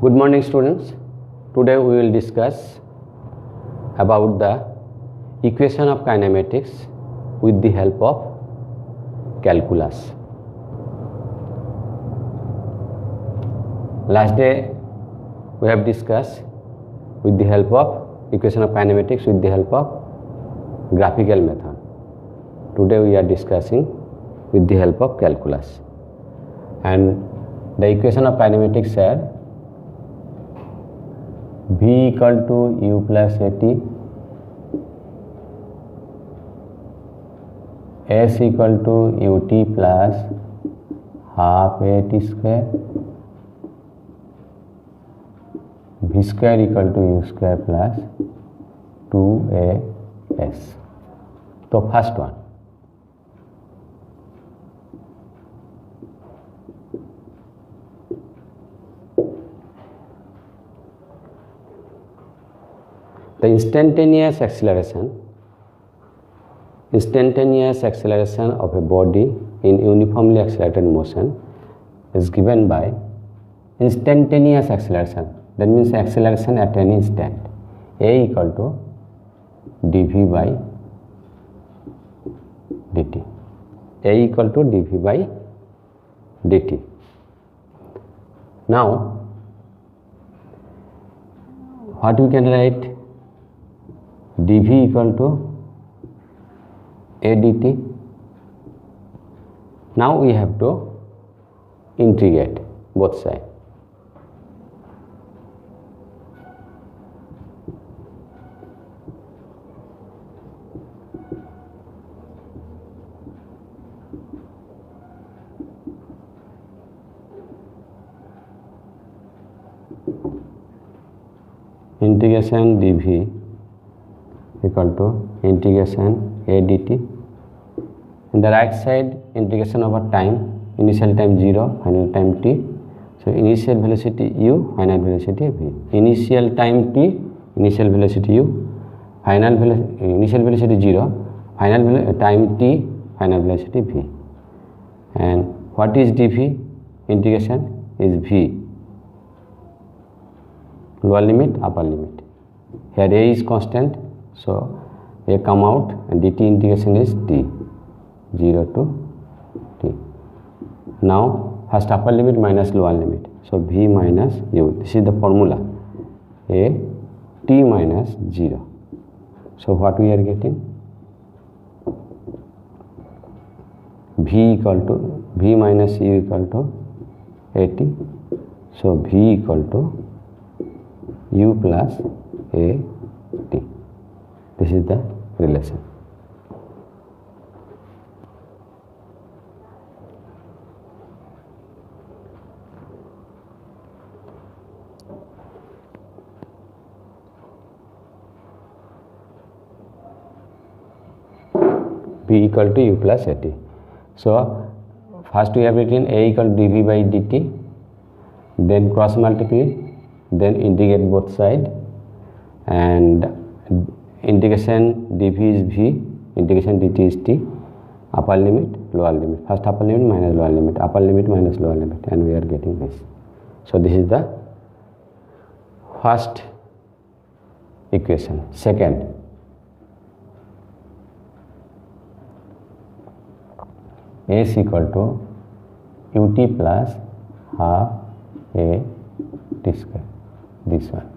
Good morning students. Today we will discuss about the equation of kinematics with the help of calculus. Last day we have discussed with the help of equation of kinematics with the help of graphical method. Today we are discussing with the help of calculus, and the equation of kinematics are V equal to U plus AT, S equal to UT plus half AT square, V square equal to U square plus 2AS. So first one, the instantaneous acceleration of a body in uniformly accelerated motion is given by instantaneous acceleration. That means acceleration at any instant. A equal to dv by dt. A equal to dv by dt. Now, what we can write? dv equal to a dt. Now we have to integrate both sides. Integration dv equal to integration a dt. In the right side, integration over time, initial time 0, final time t. So initial velocity u, final velocity v. Initial time t, initial velocity u, initial velocity 0, final time t, final velocity v. And what is dv? Integration is v, lower limit, upper limit. Here a is constant, so a come out, and dt integration is t, 0 to t. Now first upper limit minus lower limit, so v minus u. This is the formula, a t minus 0. So what we are getting? V equal to v minus u equal to at. So v equal to u plus at. This is the relation. V equal to u plus at. So first we have written a equal to dv by dt, then cross multiply, then integrate both sides, and integration dv is v, integration dt is t, upper limit, lower limit. First upper limit minus lower limit, upper limit minus lower limit, and we are getting this. So this is the first equation. Second, s equal to ut plus half a t square, this one.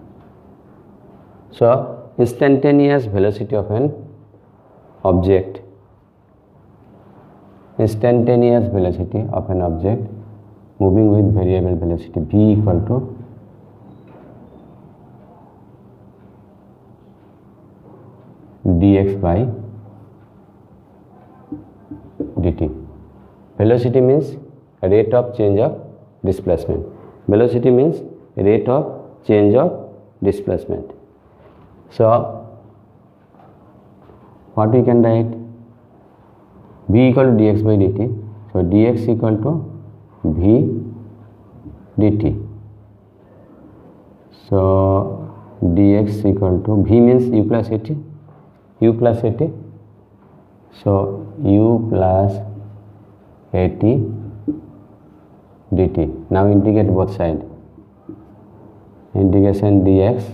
So instantaneous velocity of an object, instantaneous velocity of an object moving with variable velocity, v equal to dx by dt. Velocity means rate of change of displacement. Velocity means rate of change of displacement. So what we can write? V equal to dx by dt. So dx equal to v dt. So dx equal to v means u plus at, u plus at. So u plus at dt. Now integrate both sides. integration dx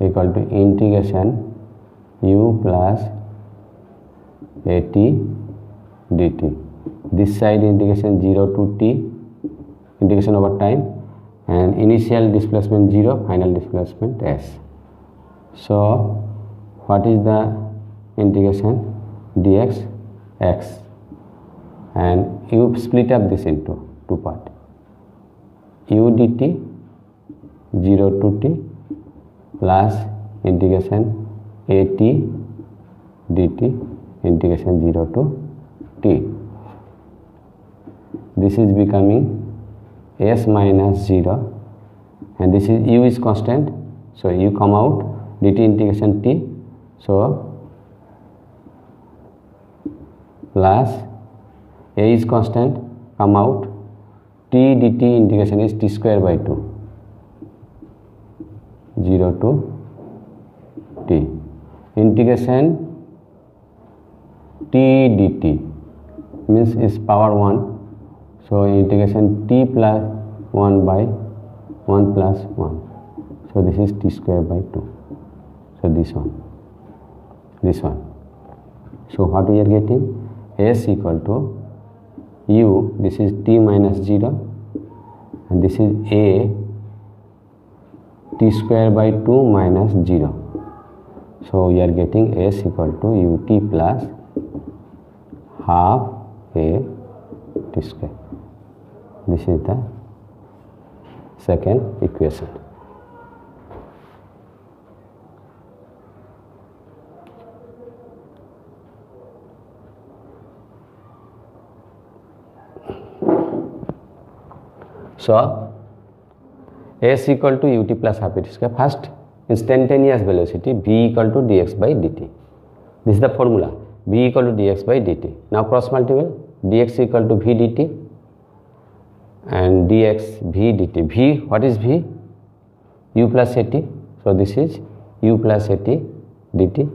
equal to integration u plus at dt. This side integration 0 to t, integration over time, and initial displacement 0, final displacement s. So what is the integration dx? X, and you split up this into two parts, u dt 0 to t plus integration at dt integration 0 to t. This is becoming s minus 0, and this is u is constant, so u come out, dt integration t, so plus a is constant, come out, t dt integration is t square by 2, 0 to t, integration t dt means is power 1, so integration t plus 1 by 1 plus 1, so this is t square by 2, so this one, so what we are getting, s equal to u, this is t minus 0, and this is a t square by 2 minus 0, so we are getting s equal to ut plus half a t square. This is the second equation. So s equal to ut plus half a t square. First, instantaneous velocity v equal to dx by dt. This is the formula, v equal to dx by dt. Now cross multiply, dx equal to v dt and dx v dt. V, what is v? U plus at. So this is u plus at dt,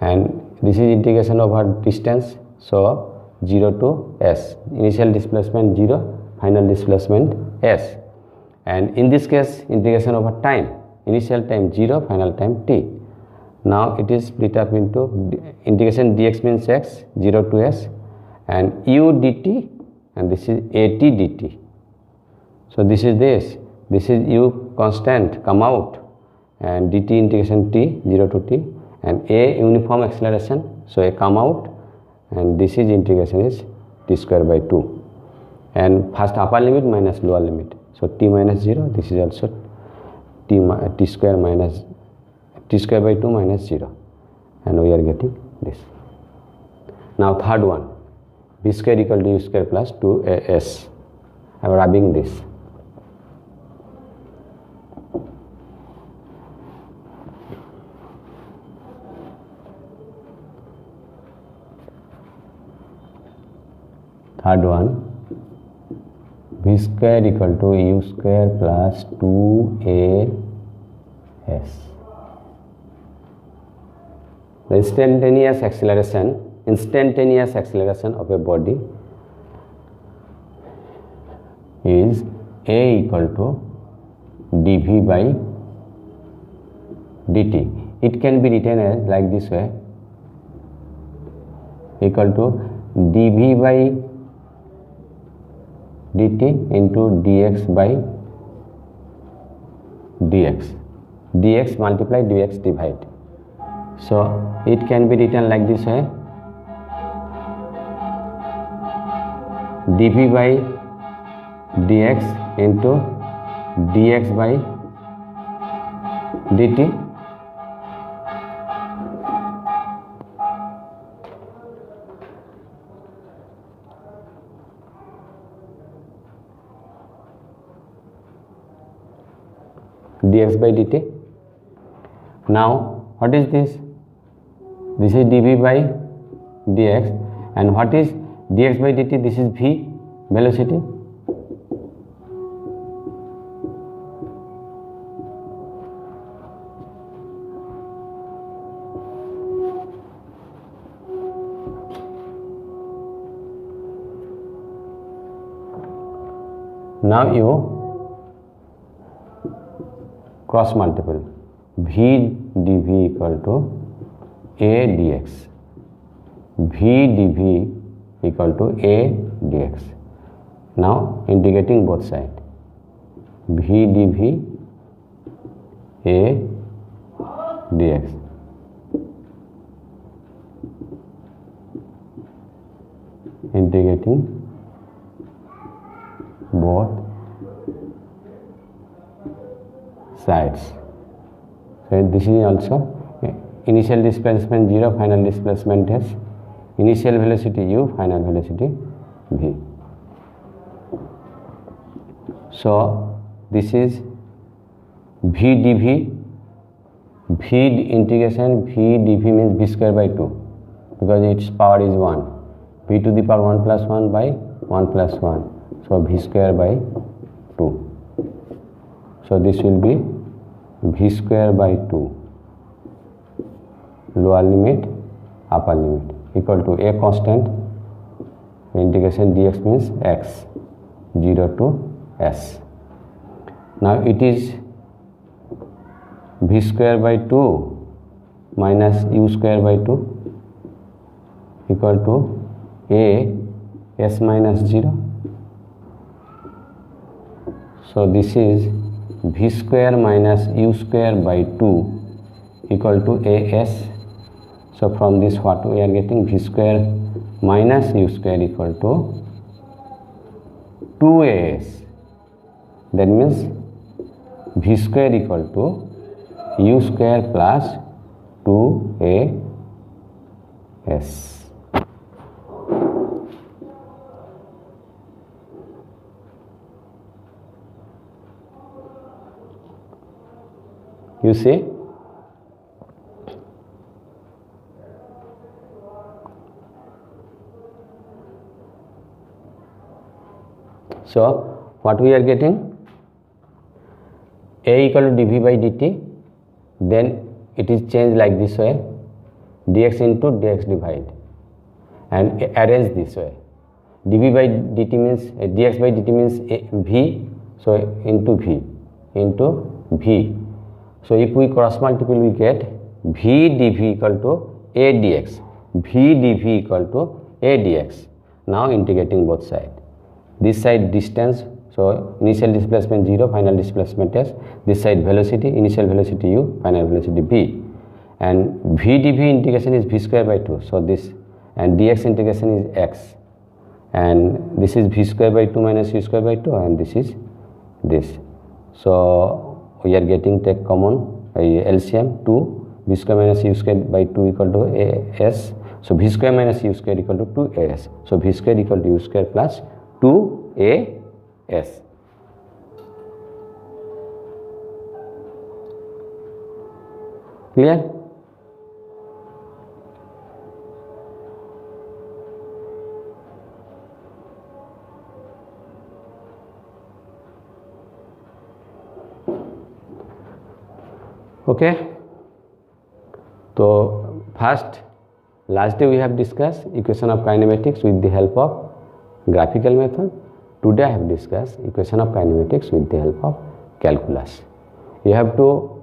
and this is integration over distance, so 0 to s, initial displacement 0, final displacement s, and in this case integration over time, initial time 0, final time t. Now it is split up into integration dx means x, 0 to s, and u dt, and this is at dt. So this is u constant, come out, and dt integration t, 0 to t, and a uniform acceleration, so a come out, and this is integration is t square by 2, and first upper limit minus lower limit, so t minus 0, this is also t square minus t square by 2 minus 0, and we are getting this. Now third one, v square equal to u square plus 2s. I am rubbing this. Third one, v square equal to u square plus 2as. The instantaneous acceleration of a body is a equal to dv by dt. It can be written as like this way, equal to dv by dt into dx by dx, dx multiply dx divide. So it can be written like this way, dv by dx into dx by dt dx by dt. Now what is this? This is dv by dx, and what is dx by dt? This is v, velocity. Now you cross multiple v dv equal to a dx, v dv equal to a dx. Now integrating both sides, v dv a dx. Integrating both sides. So this is also initial displacement 0, final displacement s, initial velocity u, final velocity v. So this is v dv, v integration v dv means v square by 2 because its power is 1, v to the power 1 plus 1 by 1 plus 1, so v square by 2. So this will be v square by 2 lower limit upper limit equal to a constant, integration dx means x 0 to s. Now it is v square by 2 minus u square by 2 equal to a s minus 0. So this is v square minus u square by 2 equal to a s. So from this what we are getting, v square minus u square equal to 2as. That means v square equal to u square plus 2as. You see? So what we are getting, a equal to dv by dt, then it is changed like this way, dx into dx divide, and arrange this way. dv by dt means dx by dt means v, so into v into v. So if we cross multiply, we get v dv equal to a dx, v dv equal to a dx. Now integrating both sides. This side distance, so initial displacement 0, final displacement s. This side velocity, initial velocity u, final velocity v. And v dv integration is v square by 2. So this, and dx integration is x. And this is v square by 2 minus u square by 2, and this is this. So we are getting take common LCM 2, v square minus u square by 2 equal to as. So v square minus u square equal to 2as. So v square equal to u square plus 2as. Clear? Okay. So first, last day we have discussed equation of kinematics with the help of graphical method. Today I have discussed equation of kinematics with the help of calculus. You have to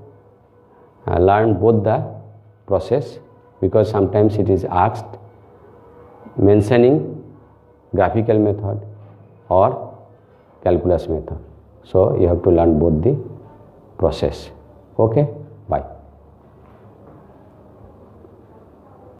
learn both the process, because sometimes it is asked mentioning graphical method or calculus method. So you have to learn both the process. Okay, bye.